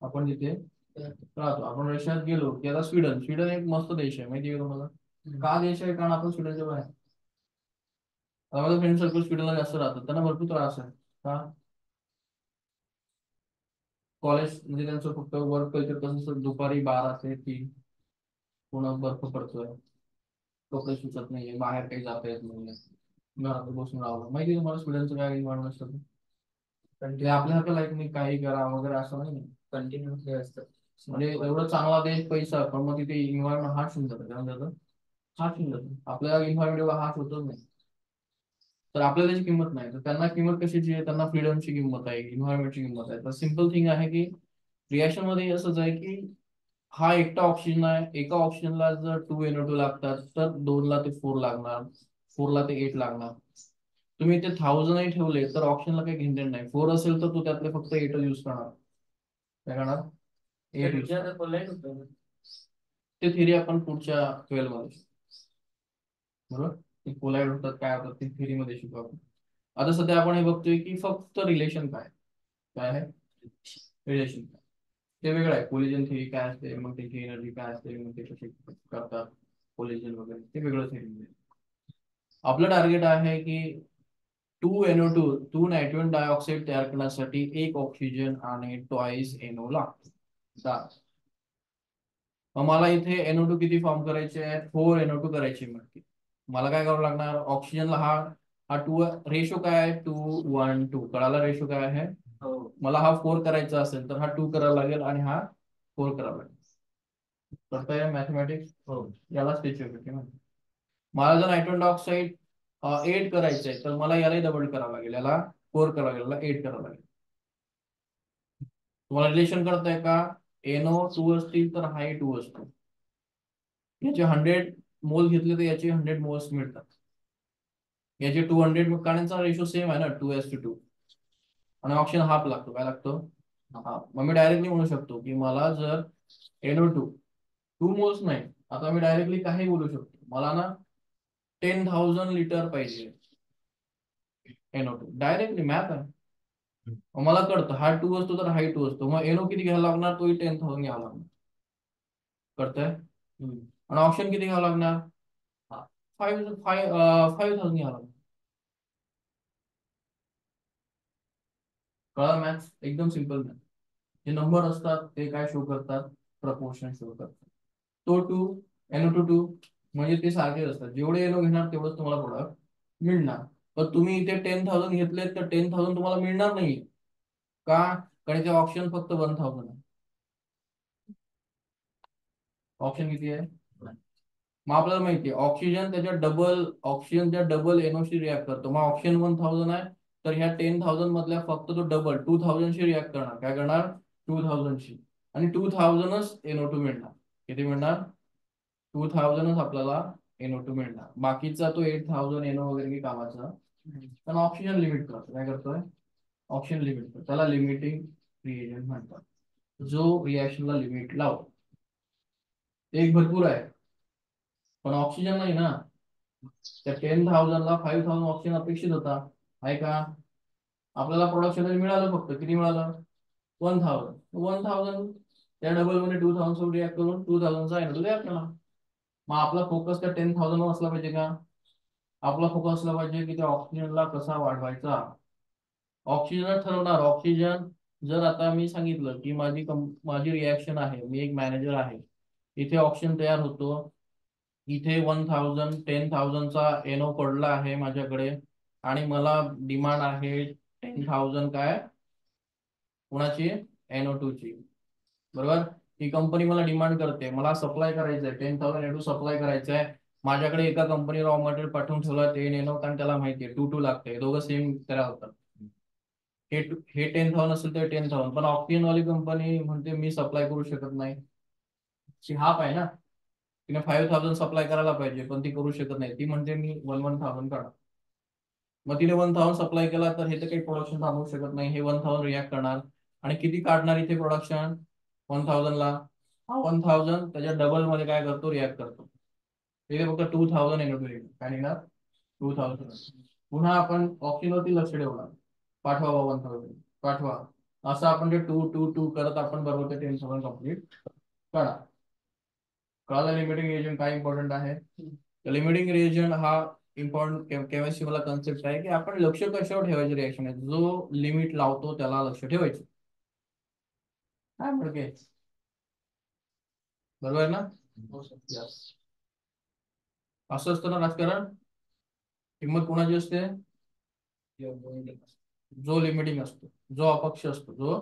आपण तिथे राहतो. आपण रशियात गेलो की आता स्वीडन, स्वीडन एक मस्त देश आहे माहिती आहे का तुम्हाला, का देश आहे, कारण आपण स्वीडनच्या बाहेर. आता माझं फ्रेंड सर्कल स्वीडनला जास्त राहतात, त्यांना भरपूर त्रास आहे का, कॉलेज म्हणजे त्यांचं फक्त वर्क कल्चर कसं असतं, दुपारी 12 ते 3 पुन्हा बर्फ पडतोय, कपडे सुचत नाहीये, बाहेर काही जाता येत नाहीये, घरात बसून राहावं. माहिती आहे तुम्हाला स्टुडंटचं काय एन्व्हायरमेंट असतं ते आपल्यासारखं लाईफ नाही, काही करा वगैरे असं नाही, कंटिन्युअसली असतं. म्हणजे एवढं चांगला देश पैसा, पण मग तिथे एन्व्हायरमेंट हार्श होऊन जातं, काय जातं, हार्श होऊन जातं. आपल्या एन्व्हायरमेंट एवढा हार्श होतच नाही, तर आपल्याला त्याची किंमत नाही. तर त्यांना किंमत कशाची आहे, त्यांना फ्रीडमची किंमत आहे, एन्व्हायरमेंटची किंमत आहे. तर सिम्पल थिंग आहे की रिएक्शन मध्ये असंच आहे की हा एकटा ऑप्शन आहे, एका ऑप्शनला जर 2 NO2 लागतात तर 2ला ते 4 लागणार, 4ला ते 8 लागणार. तुम्ही ते 1000 ठेवले तर ऑप्शनला काही घेणं नाही, 4 असेल तर तू त्यातले फक्त 8 यूज करणार, काय करणार, 8 यूज. ते थिअरी आपण पुढच्या 12 मध्ये शिकू. बरोबर, ते कोलाइड होतात काय होतात ते थिअरी मध्ये शिकू आपण. आता सध्या आपण हे बघतोय की फक्त रिलेशन काय काय आहे, रिलेशन काय, ते वेगळं आहे. कोलिजन थिअरी काय असते, मग त्याची एनर्जी काय असते, मग ते कसे करतात कोलिजन वगैरे, ते वेगळं थिअरी. आपलं टार्गेट आहे की 2 NO2, 2 नायट्रोजन डायऑक्साईड तयार करण्यासाठी 1 ऑक्सिजन आणि ट्वाइस NO लागतो. मग मला इथे NO2 किती फॉर्म करायचे आहेत, 4 NO2 करायचे. मग मला काय करावं लागणार, ऑक्सिजनला हा हा 2 रेशो काय आहे, 2:1:2 कळाला रेशो काय आहे. मला हा 4 करायचा असेल तर हा 2 करावा लागेल आणि हा 4 करावा लागेल. करताय मॅथमॅटिक्स, हो, याला स्पेसिफिक म्हणतात. मला जर नायट्रोजन डायऑक्साईड 8 करायचं आहे तर मला यालाही डबल करावं लागेल, याला 4 करावं लागेल, याला 8 करावं लागेल. तुम्हाला रिलेशन करताय का, NO2 असतील तर हाही 2 असतो, याचे 100 मोल घेतले तर याचे 100 मोल्स मिळतात, याचे 200, मग काळ्यांचा रेशो सेम आहे ना, 2:2. आणि ऑप्शन हाफ लागतो, काय लागतो, हा, मग मी डायरेक्टली म्हणू शकतो की मला जर NO2 2 मोल्स नाही, आता मी डायरेक्टली काही बोलू शकतो, मला ना 10,000 लिटर पाहिजे NO2, डायरेक्टली मॅथ आहे. मग मला कळतं हा 2 असतो तर हाही 2 असतो, मग NO किती घ्यायला लागणार, तोही 10,000 घ्यावा लागणार. कळतंय? आणि ऑप्शन किती घ्यावं लागणार, 5,000 घ्यावं लागणार. कळा मॅथ्स एकदम सिम्पल मॅथ. जे नंबर असतात ते काय शो करतात, प्रपोर्शन शो करतात. तो 2 NO2 म्हणजे ते सारखेच असतात, जेवढे NO घेणार तेवढंच तुम्हाला प्रोडक्ट मिळणार. पण तुम्ही इथे 10,000 घेतले तर 10,000 तुम्हाला मिळणार नाही. का? कारण ते ऑप्शन फक्त 1,000 आहे. ऑप्शन किती आहे? मग आपल्याला माहिती आहे ऑक्सिजन त्या डबल NO रिॲक्ट करतो, मग ऑप्शन 1,000 आहे. तर ह्या 10,000 मधल्या फक्त तो डबल 2,000 रिॲक्ट करणार, काय करणार, 2,000 आणि 2,000च NO2 मिळणार. किती मिळणार? 2,000च आपल्याला NO2 मिळणार, बाकीचा तो 8,000 NO वगैरे काही कामाचा. पण ऑक्सिजन लिमिट करतो, काय करतोय, ऑक्सिजन लिमिट करतो, त्याला लिमिटिंग रिएजंट म्हणतात, जो रिएक्शनला लिमिट लावतो. एक भरपूर आहे, पण ऑक्सिजन नाही ना. त्या 10,000ला 5,000 ऑक्सिजन अपेक्षित होता, आहे का? आपल्याला प्रोडक्शन मिळालं फक्त किती मिळालं, 1,000. त्या डबल मध्ये 2,000 सोबत रिॲक्ट करून 2,000चा NO2 तयार केला. मग आपला फोकस त्या 10,000 असला पाहिजे का? आपला फोकस असला पाहिजे की त्या ऑक्सिजनला कसा वाढवायचा. ऑक्सिजन ठरवणार, ऑक्सिजन. जर आता मी सांगितलं की माझी रिॲक्शन आहे, मी एक मॅनेजर आहे, इथे ऑक्सिजन तयार होतो, इथे 1,000 10,000चा NO पडला आहे माझ्याकडे, आणि मला डिमांड आहे 10,000 काय, कुणाची, NO2 ची. बरोबर. ही कंपनी मला डिमांड करते, मला सप्लाय करायचं आहे 10,000 NO2 सप्लाय करायचं आहे. माझ्याकडे एका कंपनी रॉ मटेरियल पाठवून ठेवलं 10 NO, कारण त्याला माहिती आहे 2 लागते, दोघं सेम तयार होतात. हे 10,000 असेल तर 10,000, पण ऑक्सिजन वाली कंपनी म्हणते मी सप्लाय करू शकत नाही. ती हाफ आहे ना, तिने 5,000 सप्लाय करायला पाहिजे, पण ती करू शकत नाही, ती म्हणते मी 1,000 काढा. मग तिने 1,000 सप्लाय केला तर हे तर काही प्रोडक्शन थांबवू शकत नाही, हे 1,000 रिॲक्ट करणार. आणि किती काढणार इथे प्रोडक्शन 1,000ला, हा 1,000 त्याच्या डबल मध्ये काय करतो, रिॲक्ट करतो. इथे फक्त 2,000 NO2 काय निघणार, 2,000. पुन्हा आपण ऑक्सिजनवरती लक्ष ठेवणार, पाठवा 1,000, पाठवा. असं आपण ते 2 करत आपण बरोबर ते 10,000 कम्प्लीट करा. कळालं लिमिटिंग रिएजंट काय इम्पॉर्टंट आहे. लिमिटिंग रिएजंट हा इम्पॉर्टंट केमिस्ट्री मला कन्सेप्ट आहे की आपण लक्ष कशावर ठेवायचे, रिएक्शन आहे जो लिमिट लावतो त्याला लक्ष ठेवायचं. काय म्हणते, बरोबर आहे ना? Yes. असं असतं ना राजकारण. किंमत कोणाची असते, जो लिमिटिंग असतो, जो अपक्ष असतो, जो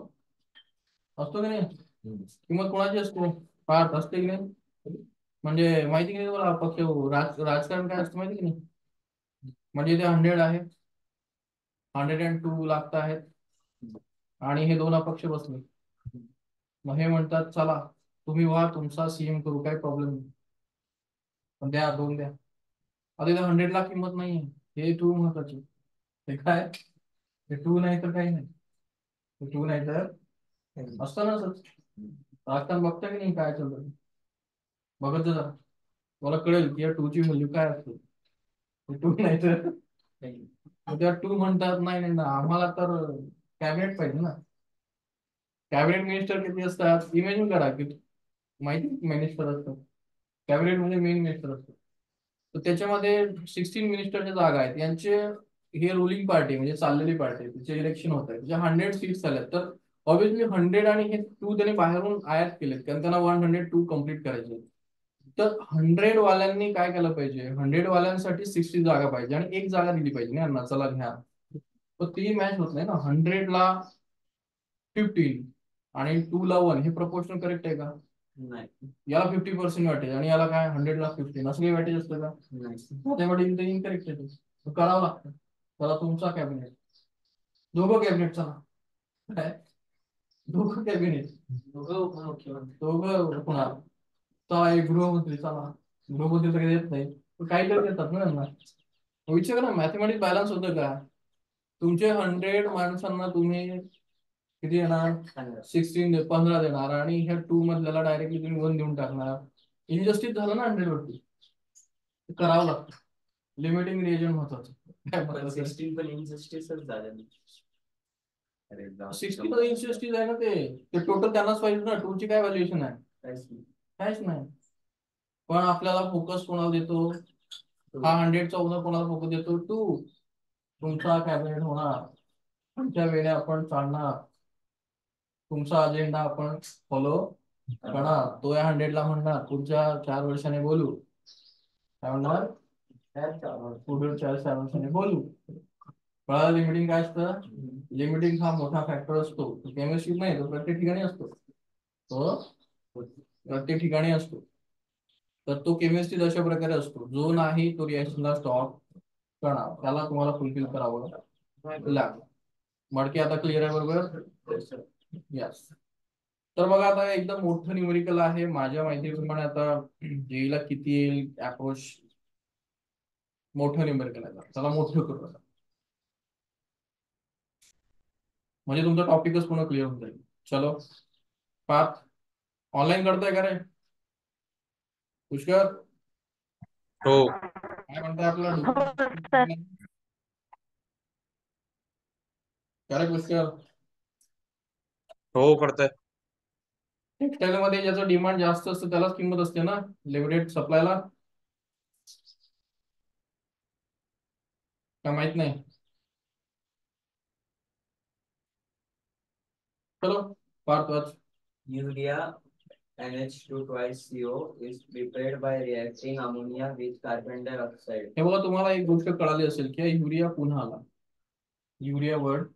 असतो की नाही, किंमत कोणाची असते, पार्थ असते की नाही. म्हणजे माहिती की नाही तुम्हाला अपक्ष, राजकारण काय असतं माहिती की नाही. म्हणजे ते 100 आहे, 102 लागत आहेत, आणि हे दोन अपक्ष बसले. मग हे म्हणतात चला तुम्ही व्हा तुमचा CM करू, काही प्रॉब्लेम नाही, पण द्या 2 द्या. आता इथे 100 ला किंमत नाहीये, हे 2 महत्वाचे. हे काय, हे 2 नाही तर काही नाही, हे 2 नाही तर असतं ना सर. राजकारण बघता की नाही काय चालतं, बघत जा जरा. मला कळेल की या 2 ची व्हॅल्यू काय असते. 2 नाही तर त्या 2 म्हणतात नाही नाही ना, आम्हाला तर कॅबिनेट पाहिजे ना. कॅबिनेट मिनिस्टर किती असतात, इमॅजिन करा की माहिती मिनिस्टर असतात, कॅबिनेट मध्ये मेन मिनिस्टर असतो. तर त्याच्यामध्ये 16 मिनिस्टरच्या जागा आहेत, यांचे हे रुलिंग पार्टी म्हणजे चाललेली पार्टी, तिचे इलेक्शन होत आहे, जे 100 सीट्स आल्यात, तर ऑब्व्हियसली 100 आणि हे 2 त्यांनी बाहेरून आयात केलेत, कारण त्यांना 102 कम्प्लीट करायचे आहेत. तर 100 वाल्यांनी काय केलं पाहिजे, 100 वाल्यांसाठी 60 जागा पाहिजे, आणि एक जागा दिली पाहिजे ना यांना, चला घ्या. तर ती मॅच होत नाही ना, 100ला 15 आणि 2ला 1, हे प्रपोर्शनल करेक्ट आहे का? नाही. याला 50% वाटेज आणि याला काय 100ला 15, असं काही वाटेज असतं का? नाही. त्यामुळे इनकरेक्ट आहे ते, करावं लागतं. चला तुमचा कॅबिनेट, दोघं कॅबिनेट, चला काय, दोघं कॅबिनेट, दोघं उपमुख्यमंत्री, दोघं पुन्हा, चला एक गृहमंत्री, चला गृहमंत्री सगळे देत नाही, काही तर देतात ना त्यांना. विचार करा मॅथमॅटिक्स बॅलन्स होतं का. तुमचे 100 माणसांना तुम्ही किती येणार 15 देणार आणि ह्या 2 मधल्याला डायरेक्टली तुम्ही 1 देऊन टाकणार. इनजस्टिस झालं ना 100 वरती. करावं लागतं. लिमिटिंग रिएजन महत्वाचं. पण 16 पण इनजस्टिसच झालं. अरे 60 पण इनजस्टिस आहे ना ते टोटल त्यांनाच पाहिजे ना. 2 ची काय व्हॅल्युएशन आहे? काहीच नाही. पण आपल्याला फोकस कोणाला देतो? हा 100चा ओनर कोणाला फोकस देतो? 2. तुमचा कॅबिनेट होणार, तुमच्या वेळे आपण चालणार, तुमचा अजेंडा आपण फॉलो करणार. तो या 100ला म्हणणार पुढच्या 4 वर्षाने बोलू. काय म्हणणार? पुढील 4 वर्षाने बोलू. कळालं लिमिटिंग काय असतं? लिमिटिंग हा मोठा फॅक्टर असतो. केमिस्ट्री नाही, तो प्रत्येक ठिकाणी असतो. तो प्रत्येक ठिकाणी असतो. तर तो केमिस्ट्री अशा प्रकारे असतो. जो नाही तो रिएक्शनला स्टॉप करणार, त्याला तुम्हाला फुलफिल करावं लागेल. मडके आता क्लिअर आहे बरोबर? यस. तर बघा आता एकदम मोठं न्यूमेरिकल आहे. माझ्या माहितीप्रमाणे आता जेईला किती येईल अप्रोच, मोठं न्यूमेरिकल आहे. त्याला मोठं करू आता. म्हणजे तुमचा टॉपिकच पूर्ण क्लिअर होऊन जाईल. चलो पाच ऑनलाईन करताय का रे पुष्कर? हो काय म्हणताय आपला का रे पुष्कर? हो करताय. टेक्सटाईल मध्ये ज्याचं डिमांड जास्त असतं त्यालाच किंमत असते ना, लिमिटेड सप्लायला. का माहित नाही? चलो पार्थ वाच. Urea NH2 twice CO is prepared by reacting ammonia with carbon dioxide. हे बघा तुम्हाला एक गोष्ट कळाली असेल की युरिया पुन्हा आला. युरिया वर्ड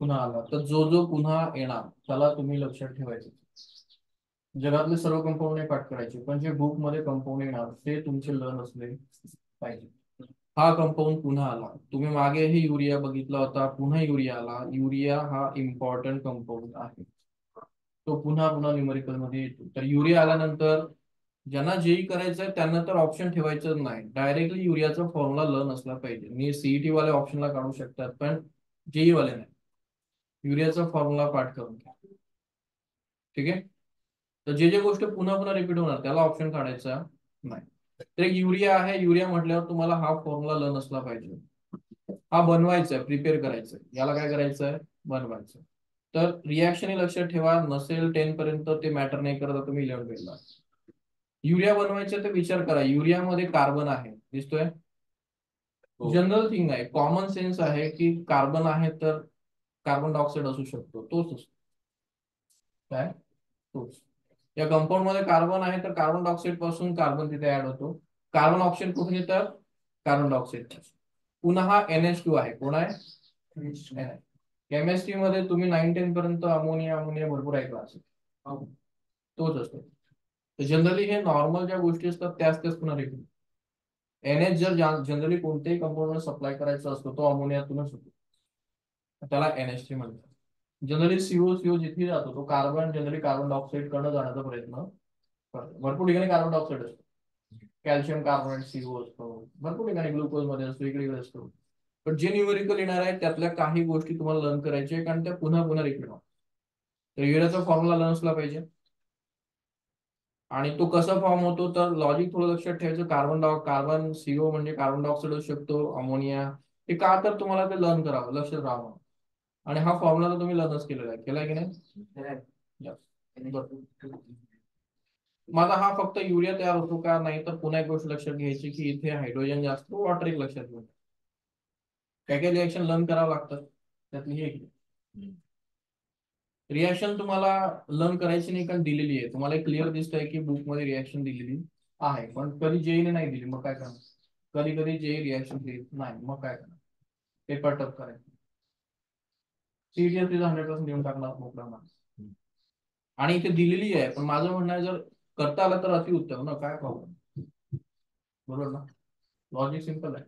पुन्हा आला. तर जो जो पुन्हा येणार त्याला तुम्ही लक्षात ठेवायचं. जगातले सर्व कंपाऊंड नाही पाठ करायचे, पण जे बुक मध्ये कंपाऊंड येणार ते तुमचे लर्न असले पाहिजे. हा कंपाऊंड पुन्हा आला. तुम्ही मागेही युरिया बघितला होता, पुन्हा युरिया आला. युरिया हा इम्पॉर्टंट कंपाऊंड आहे. तो पुन्हा पुन्हा न्यूमेरिकल मध्ये येतो. तर युरिया आल्यानंतर ज्यांना जेई करायचंय त्यांना तर ऑप्शन ठेवायचं नाही. डायरेक्टली युरियाचा फॉर्म्युला लर्न असला पाहिजे. मी सीईटी वाले ऑप्शनला काढू शकतात, पण जेई वाले नाही. युरियाचा फॉर्म्युला पाठ करून घ्या. ठीक आहे. तर जे जे गोष्ट पुन्हा पुन्हा रिपीट होणार त्याला ऑप्शन काढायचा नाही. तर एक युरिया आहे. युरिया म्हटल्यावर तुम्हाला हा फॉर्म्युला लर्न असला पाहिजे. हा बनवायचा आहे, प्रिपेअर करायचं आहे. याला काय करायचं आहे? बनवायचं. तर रिॲक्शन लक्षात ठेवा. नसेल 10 पर्यंत ते मॅटर नाही करत. तुम्ही 11 वेळेला युरिया बनवायचं तर विचार करा. युरियामध्ये कार्बन आहे, दिसतोय? जनरल थिंग आहे, कॉमन सेन्स आहे की कार्बन आहे तर कार्बन डायऑक्साईड असू शकतो. तोच असतो काय? तोच. या कंपाऊंड मध्ये कार्बन आहे तर कार्बन डायऑक्साईड पासून कार्बन तिथे ऍड होतो. कार्बन ऑक्साईड कुठून येतात? Carbon dioxide. पुन्हा हा NH2 आहे. कोण आहे? केमिस्ट्री मध्ये तुम्ही 9-10 पर्यंत अमोनिया अमोनिया भरपूर ऐकला असेल. तोच असतो. जनरली हे नॉर्मल ज्या गोष्टी असतात त्याच पुन्हा रिपीट. NH जर जनरली कोणत्याही कंपाऊंडला सप्लाय करायचा असतो तो अमोनियातूनच होतो. त्याला NH3 म्हणतात. जनरली CO जिथे जातो तो कार्बन जनरली कार्बन डायऑक्साईड कडे जाण्याचा प्रयत्न करतो. भरपूर ठिकाणी कार्बन डायऑक्साईड असतो. कॅल्शियम कार्बोनेट CO असतो. भरपूर ठिकाणी ग्लुकोज मध्ये असतो, इकडे असतो. पण जे न्यूमेरिकल येणार आहे त्यातल्या काही गोष्टी तुम्हाला लर्न करायच्या आहे, कारण त्या पुन्हा पुन्हा रिपीट होणार. तर युरियाचा फॉर्म्युला लर्न असला पाहिजे. आणि तो कसा फॉर्म होतो तर लॉजिक थोडं लक्षात ठेवायचं. कार्बन CO म्हणजे कार्बन डायऑक्साईड असू शकतो, अमोनिया. हे का तर तुम्हाला ते लर्न करावं, लक्षात राहावं. आणि हा फॉर्म्युला तर तुम्ही लर्नच केलेला आहे. केलाय की नाही? माझा हा फक्त युरिया तयार होतो का नाही, तर पुन्हा एक गोष्ट लक्षात घ्यायची की इथे हायड्रोजन जास्त, वॉटर एक लक्षात घेऊन काय काय रिएक्शन लर्न करावं लागतं. त्यातली एक रिएक्शन तुम्हाला लर्न करायची नाही कारण दिलेली आहे. तुम्हाला क्लिअर दिसत आहे की बुक मध्ये रिएक्शन दिलेली आहे, पण कधी जेईने नाही दिली मग काय करणार? कधी कधी जेई रिएक्शन देत नाही मग काय करणार? पेपर टफ करायचं. सीरियसली 100% देऊन टाकणार मोकळा. आणि इथे दिलेली आहे, पण माझं म्हणणं आहे जर करता आलं तर अतिउत्तम ना. काय प्रॉब्लेम? बरोबर ना? लॉजिक सिंपल आहे.